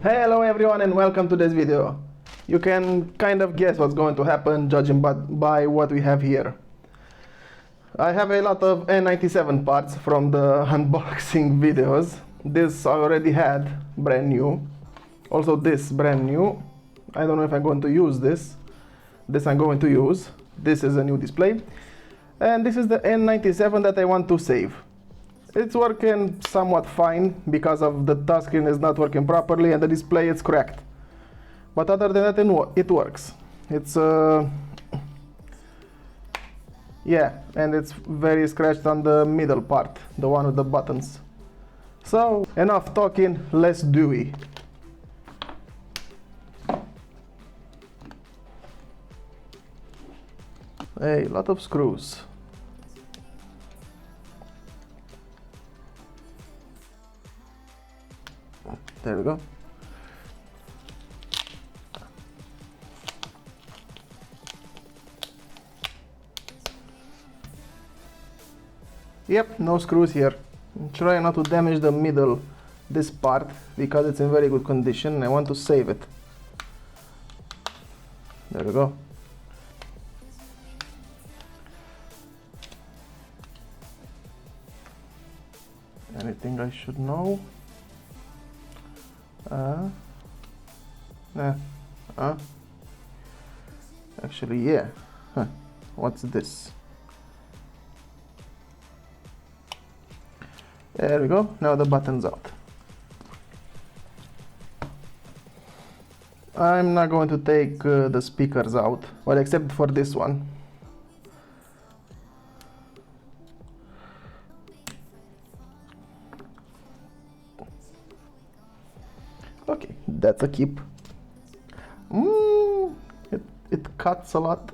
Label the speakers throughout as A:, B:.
A: Hello everyone and welcome to this video. You can kind of guess what's going to happen judging by what we have here. I have a lot of N97 parts from the unboxing videos. This I already had, brand new. Also this, brand new. I don't know if I'm going to use this. This I'm going to use. This is a new display. And this is the N97 that I want to save. It's working somewhat fine because of the touchscreen is not working properly and the display is cracked. But other than that, it works. It's yeah, and it's very scratched on the middle part, the one with the buttons. So enough talking, let's do it. A lot of screws. There we go. Yep, no screws here. Try not to damage the middle, this part, because it's in very good condition. I want to save it. There we go. Anything I should know? Actually, yeah. Huh. What's this? There we go. Now the button's out. I'm not going to take the speakers out, well, except for this one. Okay, that's a keep. It cuts a lot.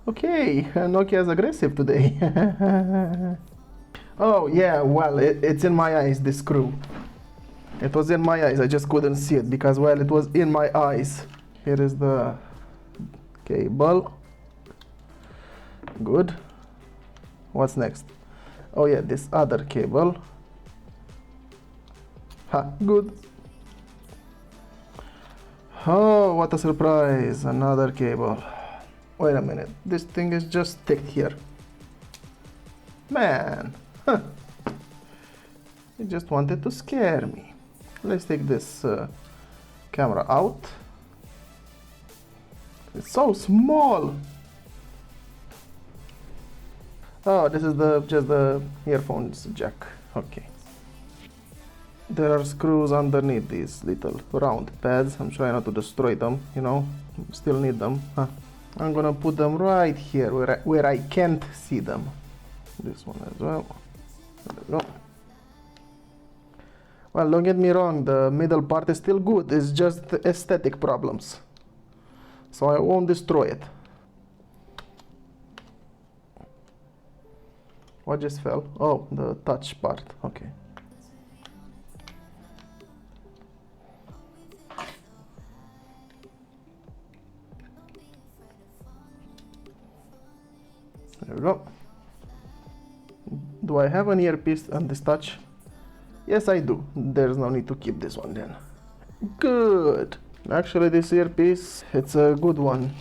A: Okay, Nokia is aggressive today. Oh yeah, well, it's in my eyes, this screw. It was in my eyes, I just couldn't see it because, well, it was in my eyes. Here is the cable. Good. What's next? Oh yeah, this other cable. Ha, good. Oh, what a surprise, another cable. Wait a minute, this thing is just sticked here. Man, huh. It just wanted to scare me. Let's take this camera out. It's so small. Oh, this is just the earphones jack. Okay. There are screws underneath these little round pads. I'm trying not to destroy them, you know, still need them. Huh. I'm gonna put them right here where I can't see them. This one as well. There we go. Well, don't get me wrong, the middle part is still good. It's just aesthetic problems. So I won't destroy it. What just fell? Oh, the touch part. Okay. There we go. Do I have an earpiece on this touch? Yes, I do. There's no need to keep this one then. Good. Actually, this earpiece, it's a good one.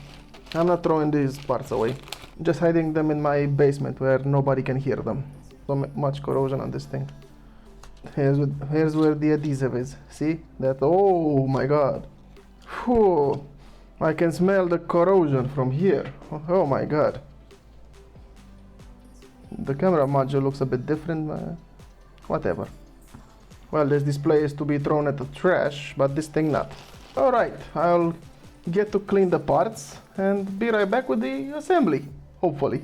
A: I'm not throwing these parts away. Just hiding them in my basement where nobody can hear them. So much corrosion on this thing. Here's where the adhesive is. See? That, oh my god. Whew. I can smell the corrosion from here. Oh my god. The camera module looks a bit different, whatever. Well, this display is to be thrown at the trash, but this thing not. Alright, I'll get to clean the parts and be right back with the assembly, hopefully.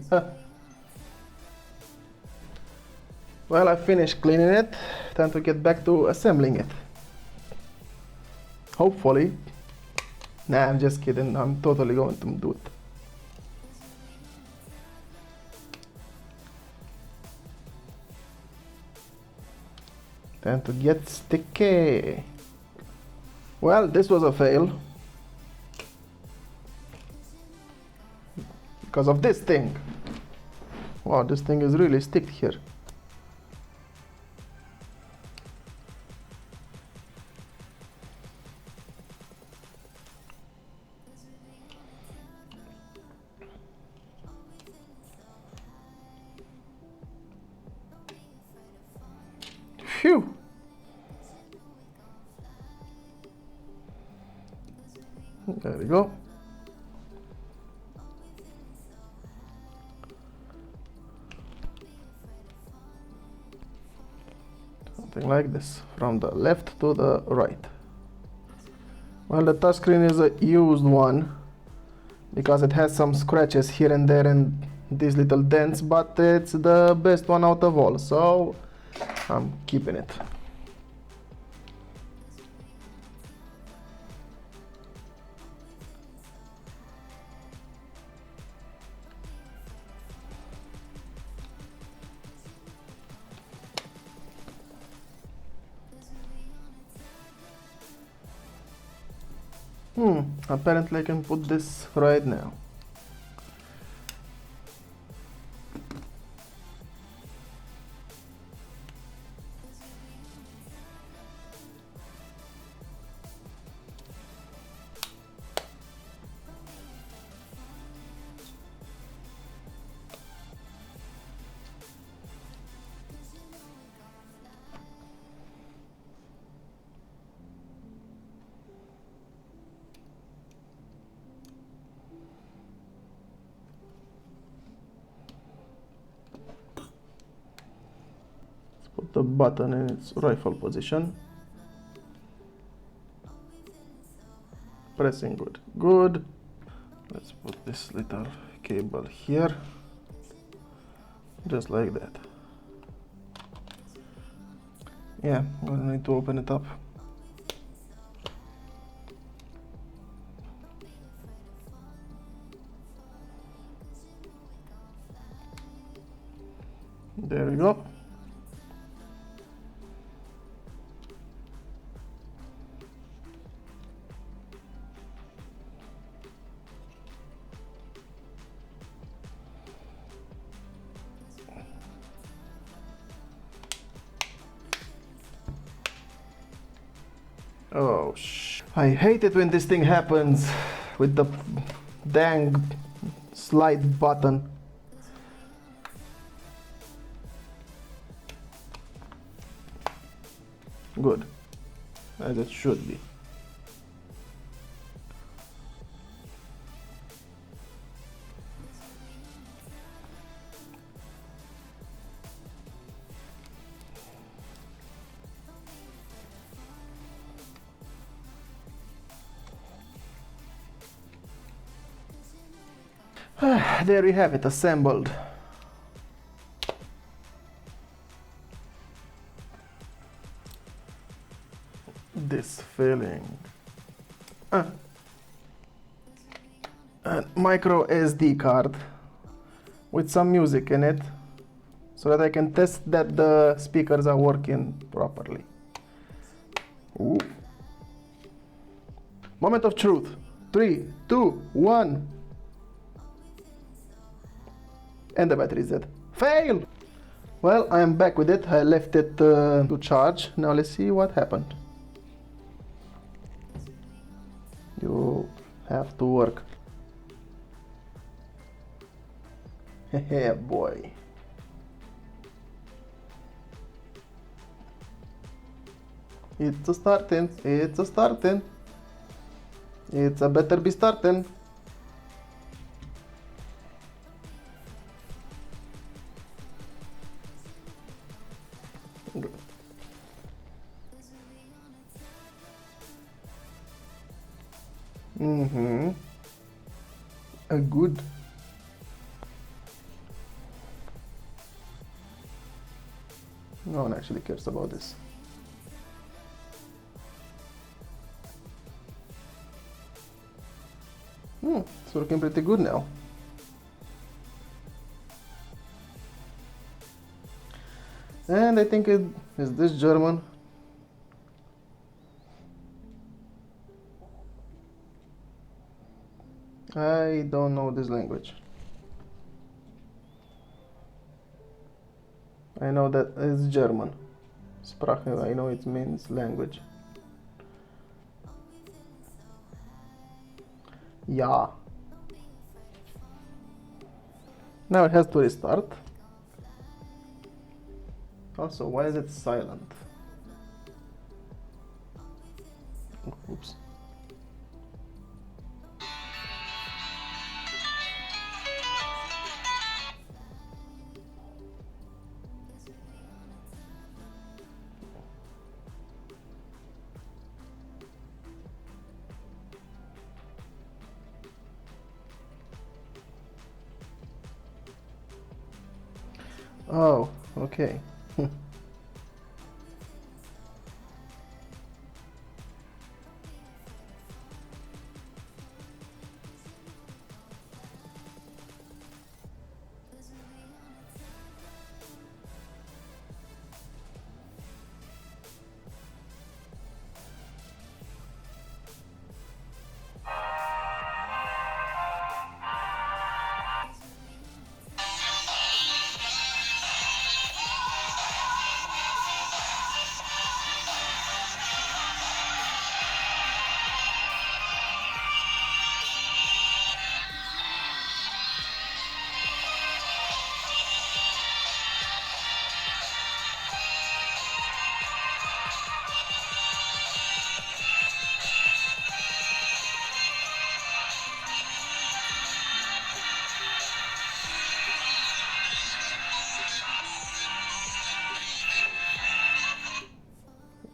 A: Well, I finished cleaning it, time to get back to assembling it. Hopefully. Nah, I'm just kidding, I'm totally going to do it. Time to get sticky. Well, this was a fail. Because of this thing. Wow, this thing is really sticky here. Phew! There we go. Something like this, from the left to the right. Well, the touchscreen is a used one because it has some scratches here and there and these little dents, but it's the best one out of all, so I'm keeping it. Apparently I can put this right now. Put the button in its rifle position. Pressing good. Good. Let's put this little cable here. Just like that. Yeah, I'm gonna need to open it up. There we go. Oh, I hate it when this thing happens with the dang slide button. Good, as it should be. There we have it, assembled. This feeling. A micro SD card with some music in it so that I can test that the speakers are working properly. Ooh. Moment of truth. 3, 2, 1. And the battery is dead. Fail! Well, I am back with it. I left it to charge. Now let's see what happened. You have to work. Hehe, boy. It's a starting. It's a starting. It's a better be starting. Good. A good. No one actually cares about this. It's working pretty good now. And I think it is this German. I don't know this language. I know that it's German. Sprache, I know it means language. Yeah. Now it has to restart. Also, why is it silent? Oh, okay.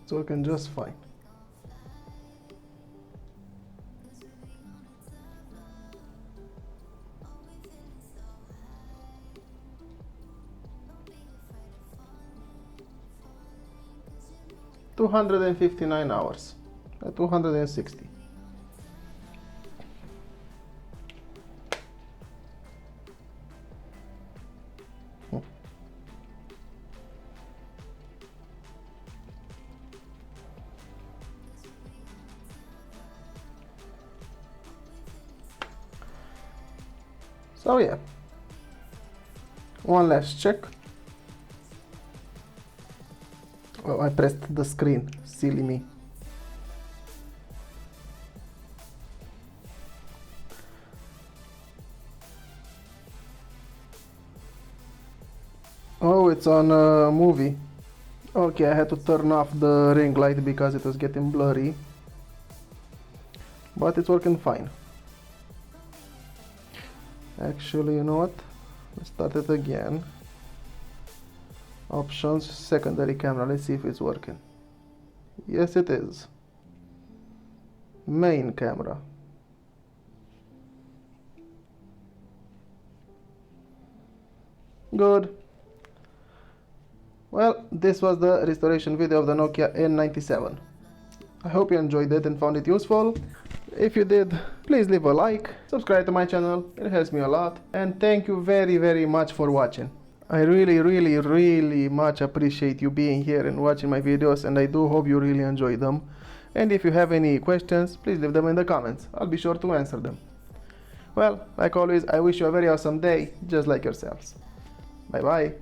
A: 's working just fine. $259, 260. So yeah, one last check. Oh, I pressed the screen, silly me. Oh, it's on a movie. Okay, I had to turn off the ring light because it was getting blurry. But it's working fine. Actually, you know what? Let's start it again. Options, secondary camera. Let's see if it's working. Yes, it is. Main camera. Good. Well, this was the restoration video of the Nokia N97. I hope you enjoyed it and found it useful. If you did, please leave a like, subscribe to my channel, it helps me a lot, and thank you very much for watching. I really much appreciate you being here and watching my videos, and I do hope you really enjoy them. And if you have any questions, please leave them in the comments. I'll be sure to answer them. Well, like always, I wish you a very awesome day, just like yourselves. Bye bye.